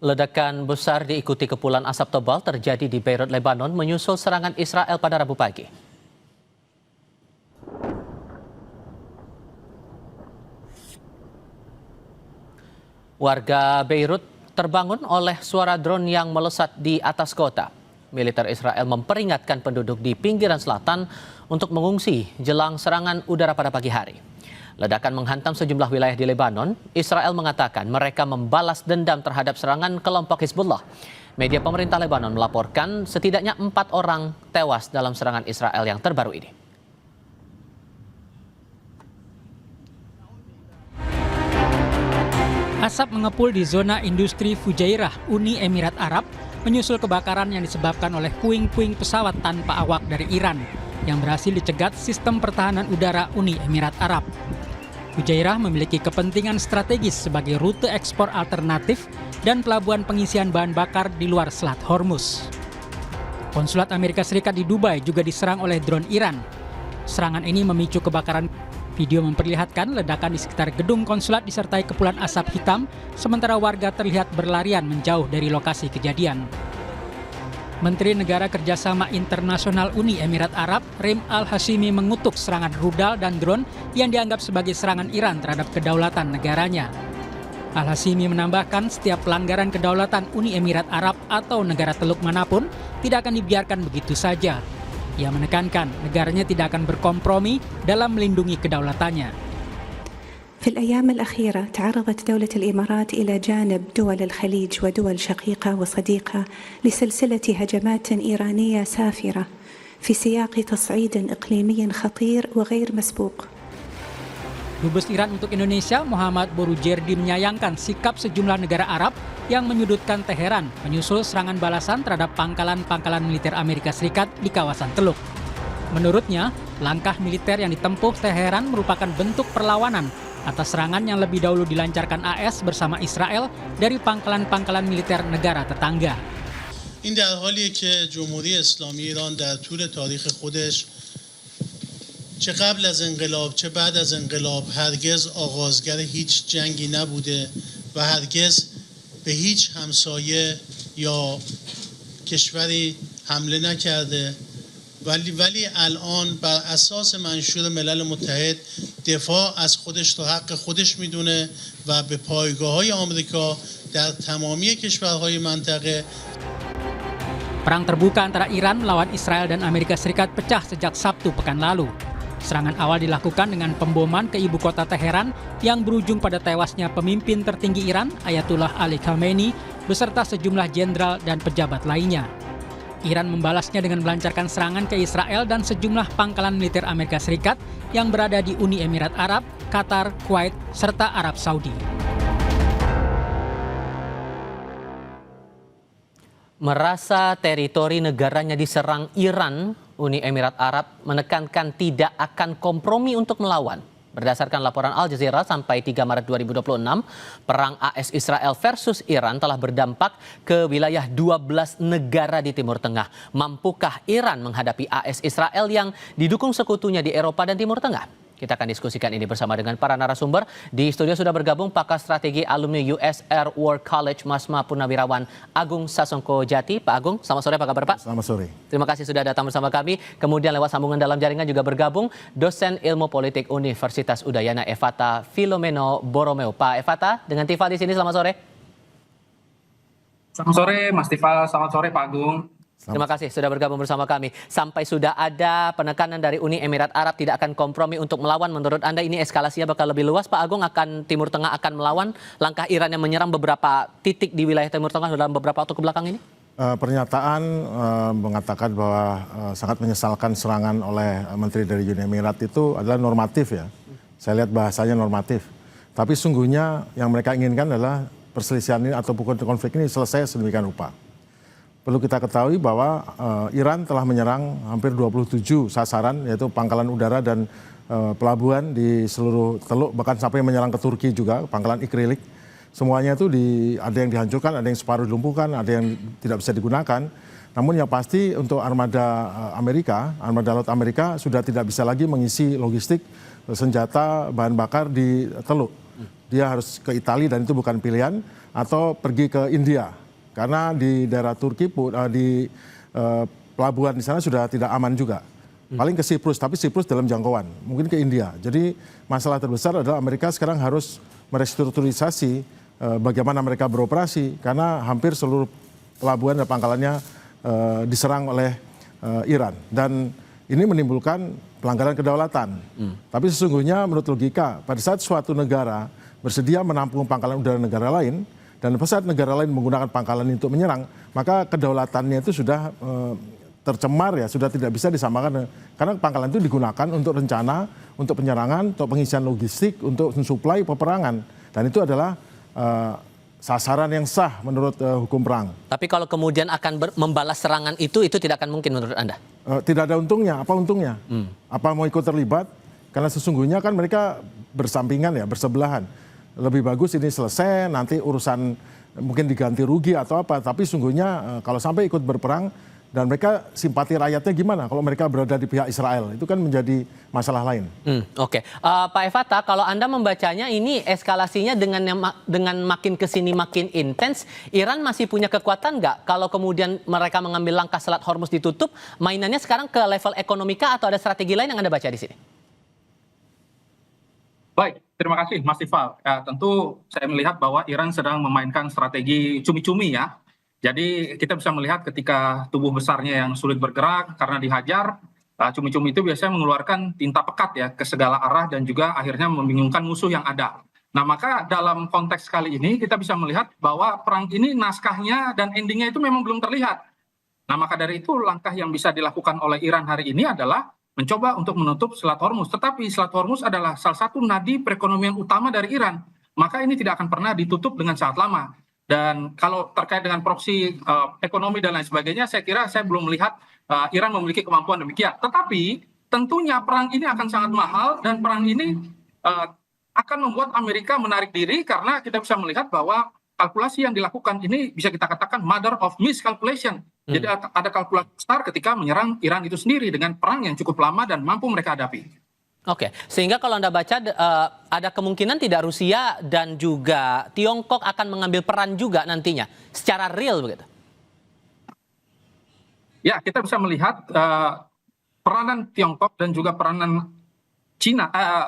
Ledakan besar diikuti kepulan asap tebal terjadi di Beirut, Lebanon, menyusul serangan Israel pada Rabu pagi. Warga Beirut terbangun oleh suara drone yang melesat di atas kota. Militer Israel memperingatkan penduduk di pinggiran selatan untuk mengungsi jelang serangan udara pada pagi hari. Ledakan menghantam sejumlah wilayah di Lebanon. Israel mengatakan mereka membalas dendam terhadap serangan kelompok Hizbullah. Media pemerintah Lebanon melaporkan setidaknya 4 orang tewas dalam serangan Israel yang terbaru ini. Asap mengepul di zona industri Fujairah, Uni Emirat Arab, menyusul kebakaran yang disebabkan oleh puing-puing pesawat tanpa awak dari Iran yang berhasil dicegat sistem pertahanan udara Uni Emirat Arab. Fujairah memiliki kepentingan strategis sebagai rute ekspor alternatif dan pelabuhan pengisian bahan bakar di luar Selat Hormuz. Konsulat Amerika Serikat di Dubai juga diserang oleh drone Iran. Serangan ini memicu kebakaran. Video memperlihatkan ledakan di sekitar gedung konsulat disertai kepulan asap hitam, sementara warga terlihat berlarian menjauh dari lokasi kejadian. Menteri Negara Kerjasama Internasional Uni Emirat Arab, Reem Al-Hashimi, mengutuk serangan rudal dan drone yang dianggap sebagai serangan Iran terhadap kedaulatan negaranya. Al-Hashimi menambahkan setiap pelanggaran kedaulatan Uni Emirat Arab atau negara teluk manapun tidak akan dibiarkan begitu saja. Ia menekankan negaranya tidak akan berkompromi dalam melindungi kedaulatannya. في الأيام الأخيرة تعرضت دولة الإمارات إلى جانب دول الخليج ودول شقيقة وصديقة لسلسلة هجمات إيرانية سافرة في سياق تصعيد إقليمي خطير وغير مسبوق. Dubes Iran untuk Indonesia, Muhammad Borujerdi, menyayangkan sikap sejumlah negara Arab yang menyudutkan Teheran menyusul serangan balasan terhadap pangkalan-pangkalan militer Amerika Serikat di kawasan Teluk. Menurutnya, langkah militer yang ditempuh Teheran merupakan bentuk perlawanan atas serangan yang lebih dahulu dilancarkan AS bersama Israel dari pangkalan-pangkalan militer negara tetangga. این در حالیه که جمهوری اسلامی ایران در طول تاریخ خودش چه قبل از انقلاب چه بعد از انقلاب هرگز آغازگر هیچ جنگی نبوده و هرگز به هیچ همسایه یا کشوری حمله نکرده ولی الان بر اساس منشور ملل متحد دفاع از خودش تو حق خودش میدونه و به پایگاه‌های آمریکا در تمامی کشورهای منطقه. Perang terbuka antara Iran melawan Israel dan Amerika Serikat pecah sejak Sabtu pekan lalu. Serangan awal dilakukan dengan pemboman ke ibu kota Teheran yang berujung pada tewasnya pemimpin tertinggi Iran, Ayatullah Ali Khamenei, beserta sejumlah jenderal dan pejabat lainnya. Iran membalasnya dengan melancarkan serangan ke Israel dan sejumlah pangkalan militer Amerika Serikat yang berada di Uni Emirat Arab, Qatar, Kuwait, serta Arab Saudi. Merasa teritori negaranya diserang Iran, Uni Emirat Arab menekankan tidak akan kompromi untuk melawan. Berdasarkan laporan Al Jazeera, sampai 3 Maret 2026, perang AS Israel versus Iran telah berdampak ke wilayah 12 negara di Timur Tengah. Mampukah Iran menghadapi AS Israel yang didukung sekutunya di Eropa dan Timur Tengah? Kita akan diskusikan ini bersama dengan para narasumber. Di studio sudah bergabung pakar strategi alumni US Air War College Masma Purnawirawan Agung Sasongko Jati. Pak Agung, selamat sore, apa kabar Pak? Selamat sore. Terima kasih sudah datang bersama kami. Kemudian lewat sambungan dalam jaringan juga bergabung dosen ilmu politik Universitas Udayana Efata Filomeno Borromeo. Pak Efata, dengan Tifa di sini, selamat sore. Selamat sore Mas Tifa, selamat sore Pak Agung. Terima kasih sudah bergabung bersama kami. Sampai sudah ada penekanan dari Uni Emirat Arab tidak akan kompromi untuk melawan. Menurut Anda ini eskalasinya bakal lebih luas, Pak Agung? Akan Timur Tengah akan melawan? Langkah Iran yang menyerang beberapa titik di wilayah Timur Tengah dalam beberapa waktu kebelakang ini? Pernyataan mengatakan bahwa sangat menyesalkan serangan oleh Menteri dari Uni Emirat itu adalah normatif ya. Saya lihat bahasanya normatif. Tapi sungguhnya yang mereka inginkan adalah perselisihan ini atau konflik ini selesai sedemikian rupa. Perlu kita ketahui bahwa Iran telah menyerang hampir 27 sasaran, yaitu pangkalan udara dan pelabuhan di seluruh Teluk, bahkan sampai menyerang ke Turki juga, pangkalan Ikrilik. Semuanya itu ada yang dihancurkan, ada yang separuh dilumpuhkan, ada yang tidak bisa digunakan. Namun yang pasti untuk armada armada laut Amerika sudah tidak bisa lagi mengisi logistik senjata bahan bakar di Teluk. dia harus ke Italia dan itu bukan pilihan, atau pergi ke India. Karena di daerah Turki, di pelabuhan di sana sudah tidak aman juga. Paling ke Siprus, tapi Siprus dalam jangkauan, mungkin ke India. Jadi masalah terbesar adalah Amerika sekarang harus merestrukturisasi bagaimana mereka beroperasi, karena hampir seluruh pelabuhan dan pangkalannya diserang oleh Iran. Dan ini menimbulkan pelanggaran kedaulatan. Tapi sesungguhnya menurut logika, pada saat suatu negara bersedia menampung pangkalan udara negara lain, dan pada saat negara lain menggunakan pangkalan itu menyerang, maka kedaulatannya itu sudah tercemar ya, sudah tidak bisa disamakan. Karena pangkalan itu digunakan untuk rencana, untuk penyerangan, untuk pengisian logistik, untuk mensuplai peperangan. Dan itu adalah sasaran yang sah menurut hukum perang. Tapi kalau kemudian akan membalas serangan itu tidak akan mungkin menurut Anda? Tidak ada untungnya. Apa untungnya? Apa mau ikut terlibat? Karena sesungguhnya kan mereka bersampingan ya, bersebelahan. Lebih bagus ini selesai, nanti urusan mungkin diganti rugi atau apa. Tapi sesungguhnya kalau sampai ikut berperang, dan mereka simpati rakyatnya gimana kalau mereka berada di pihak Israel, itu kan menjadi masalah lain. Oke. Pak Evata, kalau Anda membacanya ini eskalasinya dengan makin kesini makin intens, Iran masih punya kekuatan nggak kalau kemudian mereka mengambil langkah Selat Hormuz ditutup, mainannya sekarang ke level ekonomika atau ada strategi lain yang Anda baca di sini? Baik, terima kasih Mas Tifal. Tentu saya melihat bahwa Iran sedang memainkan strategi cumi-cumi ya. Jadi kita bisa melihat ketika tubuh besarnya yang sulit bergerak karena dihajar, cumi-cumi itu biasanya mengeluarkan tinta pekat ya ke segala arah dan juga akhirnya membingungkan musuh yang ada. Nah maka dalam konteks kali ini kita bisa melihat bahwa perang ini naskahnya dan endingnya itu memang belum terlihat. Nah maka dari itu langkah yang bisa dilakukan oleh Iran hari ini adalah mencoba untuk menutup Selat Hormuz. Tetapi Selat Hormuz adalah salah satu nadi perekonomian utama dari Iran. Maka ini tidak akan pernah ditutup dengan sangat lama. Dan kalau terkait dengan proksi ekonomi dan lain sebagainya, saya kira saya belum melihat Iran memiliki kemampuan demikian. Tetapi tentunya perang ini akan sangat mahal dan perang ini akan membuat Amerika menarik diri karena kita bisa melihat bahwa kalkulasi yang dilakukan ini bisa kita katakan mother of miscalculation. Jadi ada kalkulasi besar ketika menyerang Iran itu sendiri dengan perang yang cukup lama dan mampu mereka hadapi. Oke, sehingga kalau Anda baca ada kemungkinan tidak Rusia dan juga Tiongkok akan mengambil peran juga nantinya secara real begitu? Ya, kita bisa melihat peranan Tiongkok dan juga peranan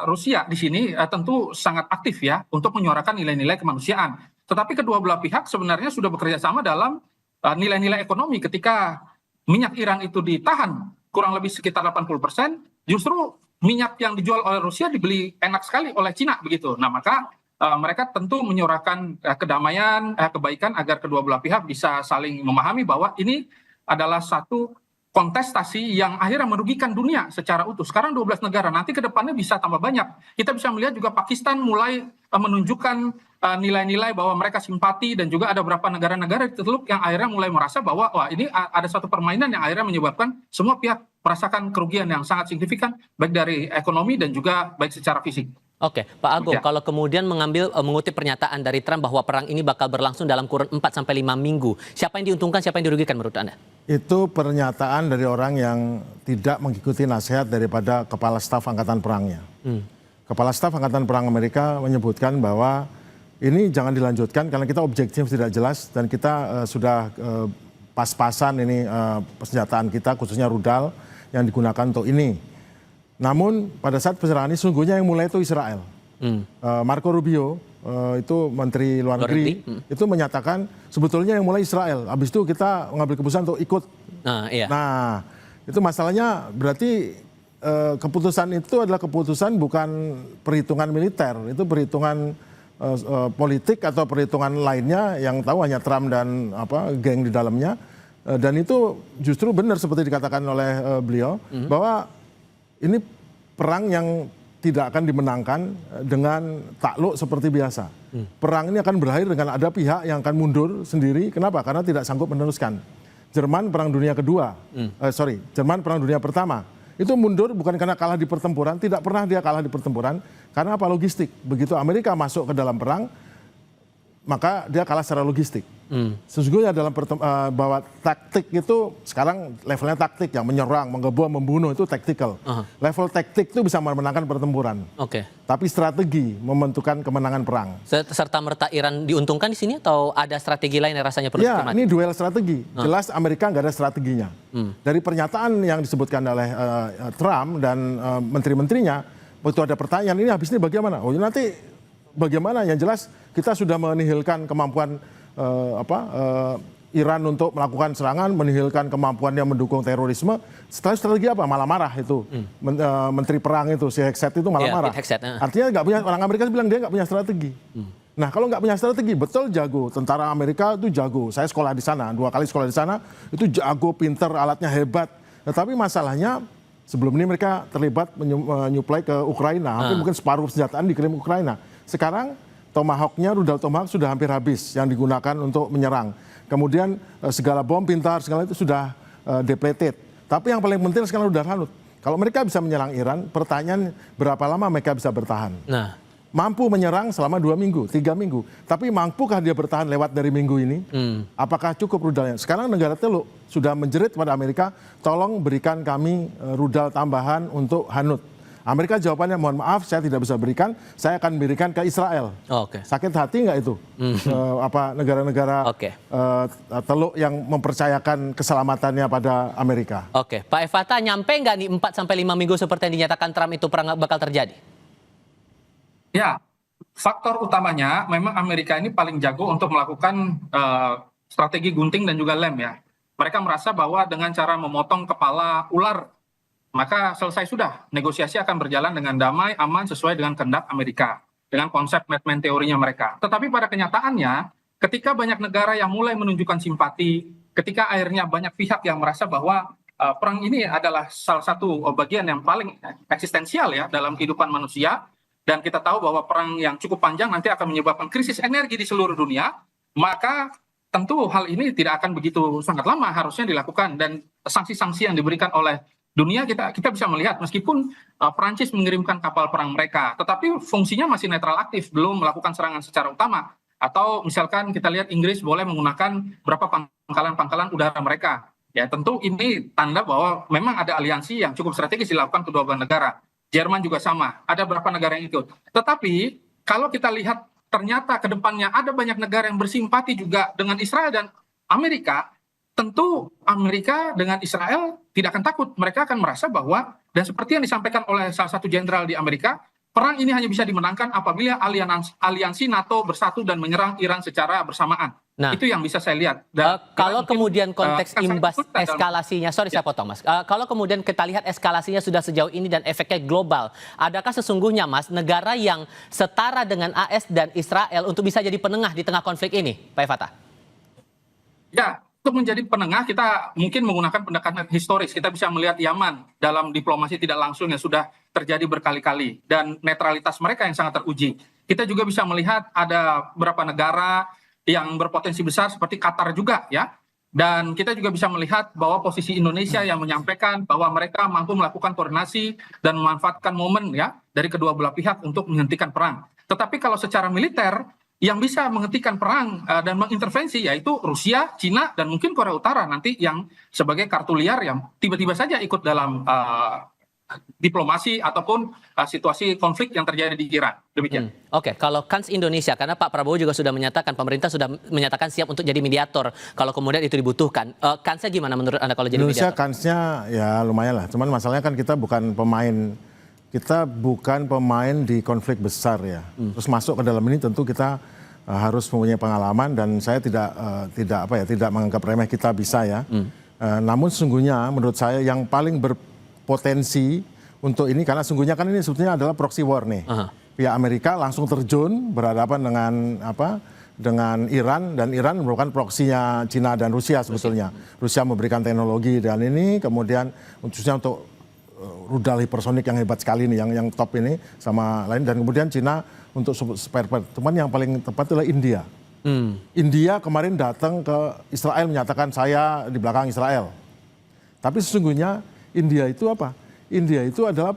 Rusia di sini tentu sangat aktif ya untuk menyuarakan nilai-nilai kemanusiaan. Tetapi kedua belah pihak sebenarnya sudah bekerja sama dalam nilai-nilai ekonomi. Ketika minyak Iran itu ditahan kurang lebih sekitar 80%, justru minyak yang dijual oleh Rusia dibeli enak sekali oleh Cina begitu. Nah maka mereka tentu menyuarakan kedamaian, kebaikan agar kedua belah pihak bisa saling memahami bahwa ini adalah satu kontestasi yang akhirnya merugikan dunia secara utuh. Sekarang 12 negara, nanti ke depannya bisa tambah banyak. Kita bisa melihat juga Pakistan mulai menunjukkan nilai-nilai bahwa mereka simpati dan juga ada beberapa negara-negara di Teluk yang akhirnya mulai merasa bahwa wah ini ada satu permainan yang akhirnya menyebabkan semua pihak merasakan kerugian yang sangat signifikan baik dari ekonomi dan juga baik secara fisik. Oke, Pak Agung, kalau kemudian mengutip pernyataan dari Trump bahwa perang ini bakal berlangsung dalam kurun 4-5 minggu, siapa yang diuntungkan, siapa yang dirugikan menurut Anda? Itu pernyataan dari orang yang tidak mengikuti nasihat daripada Kepala Staf Angkatan Perangnya. Kepala Staf Angkatan Perang Amerika menyebutkan bahwa ini jangan dilanjutkan karena kita objektif tidak jelas dan kita sudah pas-pasan ini persenjataan kita khususnya rudal yang digunakan untuk ini. Namun pada saat penyerangan ini sungguhnya yang mulai itu Israel. Marco Rubio itu Menteri Luar Negeri itu menyatakan sebetulnya yang mulai Israel. Habis itu kita mengambil keputusan untuk ikut. Nah itu masalahnya berarti keputusan itu adalah keputusan bukan perhitungan militer. Itu perhitungan politik atau perhitungan lainnya yang tahu hanya Trump dan geng di dalamnya. Dan itu justru benar seperti dikatakan oleh beliau bahwa ini perang yang tidak akan dimenangkan dengan takluk seperti biasa. Perang ini akan berakhir dengan ada pihak yang akan mundur sendiri. Kenapa? Karena tidak sanggup meneruskan. Jerman Perang Dunia Kedua, Jerman Perang Dunia Pertama, itu mundur bukan karena kalah di pertempuran, tidak pernah dia kalah di pertempuran, karena apa? Logistik. Begitu Amerika masuk ke dalam perang, maka dia kalah secara logistik. Sesungguhnya dalam bahwa taktik itu sekarang levelnya taktik, yang menyerang, menggebom, membunuh itu tactical. Level taktik itu bisa memenangkan pertempuran. Oke. Tapi strategi menentukan kemenangan perang. Serta merta Iran diuntungkan di sini atau ada strategi lain yang rasanya perlu Ya, dicermati? ini duel strategi. Jelas Amerika nggak ada strateginya. Dari pernyataan yang disebutkan oleh Trump dan menteri-menterinya, waktu ada pertanyaan ini habis ini bagaimana? Oh nanti bagaimana? Yang jelas kita sudah menihilkan kemampuan Iran untuk melakukan serangan, menihilkan kemampuannya mendukung terorisme. Setelah strategi apa? Malah marah itu. Menteri perang itu, si Hegseth itu malah marah. Artinya nggak punya, orang Amerika bilang dia nggak punya strategi. Nah kalau nggak punya strategi, betul jago. Tentara Amerika itu jago. Saya sekolah di sana, 2 kali sekolah di sana, itu jago, pinter, alatnya hebat. Tetapi masalahnya sebelum ini mereka terlibat menyuplai ke Ukraina. Mungkin separuh senjataan dikirim ke Ukraina. Sekarang Tomahawk-nya, rudal Tomahawk sudah hampir habis yang digunakan untuk menyerang. Kemudian segala bom pintar, segala itu sudah depleted. Tapi yang paling penting sekarang rudal Hanut. Kalau mereka bisa menyerang Iran, pertanyaan berapa lama mereka bisa bertahan? Nah, mampu menyerang selama 2 minggu, 3 minggu. Tapi mampukah dia bertahan lewat dari minggu ini? Apakah cukup rudalnya? Sekarang negara Teluk sudah menjerit pada Amerika, tolong berikan kami rudal tambahan untuk Hanut. Amerika jawabannya, mohon maaf saya tidak bisa berikan, saya akan berikan ke Israel. Sakit hati nggak itu? Negara-negara Teluk yang mempercayakan keselamatannya pada Amerika. Oke, Pak Efata, nyampe nggak nih 4-5 minggu seperti yang dinyatakan Trump itu perang bakal terjadi? Ya, faktor utamanya memang Amerika ini paling jago untuk melakukan strategi gunting dan juga lem ya. Mereka merasa bahwa dengan cara memotong kepala ular, maka selesai sudah, negosiasi akan berjalan dengan damai, aman, sesuai dengan kehendak Amerika. Dengan konsep Madman teorinya mereka. Tetapi pada kenyataannya, ketika banyak negara yang mulai menunjukkan simpati, ketika akhirnya banyak pihak yang merasa bahwa perang ini adalah salah satu bagian yang paling eksistensial ya dalam kehidupan manusia, dan kita tahu bahwa perang yang cukup panjang nanti akan menyebabkan krisis energi di seluruh dunia, maka tentu hal ini tidak akan begitu sangat lama harusnya dilakukan, dan sanksi-sanksi yang diberikan oleh dunia kita bisa melihat meskipun Perancis mengirimkan kapal perang mereka, tetapi fungsinya masih netral aktif, belum melakukan serangan secara utama. Atau misalkan kita lihat Inggris boleh menggunakan berapa pangkalan-pangkalan udara mereka. Ya tentu ini tanda bahwa memang ada aliansi yang cukup strategis dilakukan kedua belah negara. Jerman juga sama, ada beberapa negara yang ikut. Tetapi kalau kita lihat ternyata ke depannya ada banyak negara yang bersimpati juga dengan Israel dan Amerika, tentu Amerika dengan Israel tidak akan takut. Mereka akan merasa bahwa, dan seperti yang disampaikan oleh salah satu jenderal di Amerika, perang ini hanya bisa dimenangkan apabila aliansi NATO bersatu dan menyerang Iran secara bersamaan. Nah, itu yang bisa saya lihat. Kalau kemudian konteks imbas eskalasinya, sorry saya potong Mas, kalau kemudian kita lihat eskalasinya sudah sejauh ini dan efeknya global, adakah sesungguhnya Mas negara yang setara dengan AS dan Israel untuk bisa jadi penengah di tengah konflik ini, Pak Efata? Ya, untuk menjadi penengah kita mungkin menggunakan pendekatan historis. Kita bisa melihat Yaman dalam diplomasi tidak langsung yang sudah terjadi berkali-kali dan netralitas mereka yang sangat teruji. Kita juga bisa melihat ada beberapa negara yang berpotensi besar seperti Qatar juga ya. Dan kita juga bisa melihat bahwa posisi Indonesia yang menyampaikan bahwa mereka mampu melakukan koordinasi dan memanfaatkan momen ya dari kedua belah pihak untuk menghentikan perang. Tetapi kalau secara militer yang bisa menghentikan perang dan mengintervensi yaitu Rusia, Cina, dan mungkin Korea Utara nanti yang sebagai kartu liar yang tiba-tiba saja ikut dalam diplomasi ataupun situasi konflik yang terjadi di Iran. Demikian. Oke, kalau kans Indonesia, karena Pak Prabowo juga sudah menyatakan, pemerintah sudah menyatakan siap untuk jadi mediator kalau kemudian itu dibutuhkan. Kansnya gimana menurut Anda kalau jadi Indonesia mediator? Kansnya ya lumayan lah, cuman masalahnya kan kita bukan pemain di konflik besar ya. Terus masuk ke dalam ini tentu kita harus mempunyai pengalaman dan saya tidak menganggap remeh kita bisa ya. Namun sesungguhnya menurut saya yang paling berpotensi untuk ini karena sesungguhnya kan ini sebetulnya adalah proxy war nih. Pihak Amerika langsung terjun berhadapan dengan Iran dan Iran merupakan proksinya Cina dan Rusia sebetulnya. Rusia memberikan teknologi dan ini kemudian khususnya untuk rudal hipersonik yang hebat sekali nih yang top ini sama lain dan kemudian Cina untuk spare part. Cuman yang paling tepat adalah India. India kemarin datang ke Israel menyatakan saya di belakang Israel. Tapi sesungguhnya India itu apa? India itu adalah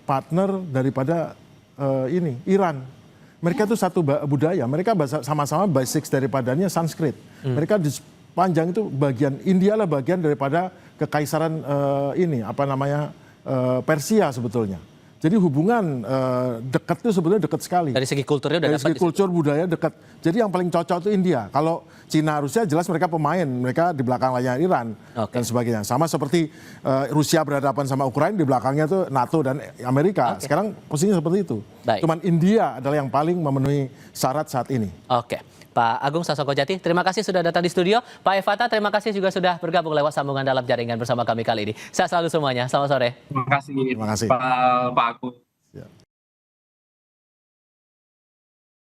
partner daripada Iran. Mereka itu satu budaya, mereka sama-sama basics daripadanya Sanskrit. Mereka di sepanjang itu bagian, India lah bagian daripada kekaisaran Persia sebetulnya. Jadi hubungan dekat itu sebetulnya dekat sekali. Dari segi kulturnya udah Dari dapat segi kultur budaya dekat. Jadi yang paling cocok itu India. Kalau Cina, Rusia jelas mereka pemain, mereka di belakang layar Iran dan sebagainya. Sama seperti Rusia berhadapan sama Ukraina, di belakangnya tuh NATO dan Amerika. Sekarang posisinya seperti itu. Baik. Cuman India adalah yang paling memenuhi syarat saat ini. Oke. Pak Agung Sasongko Jati, terima kasih sudah datang di studio. Pak Evata, terima kasih juga sudah bergabung lewat sambungan dalam jaringan bersama kami kali ini. Sehat selalu semuanya. Selamat sore. Terima kasih. Terima kasih. Pak Agung.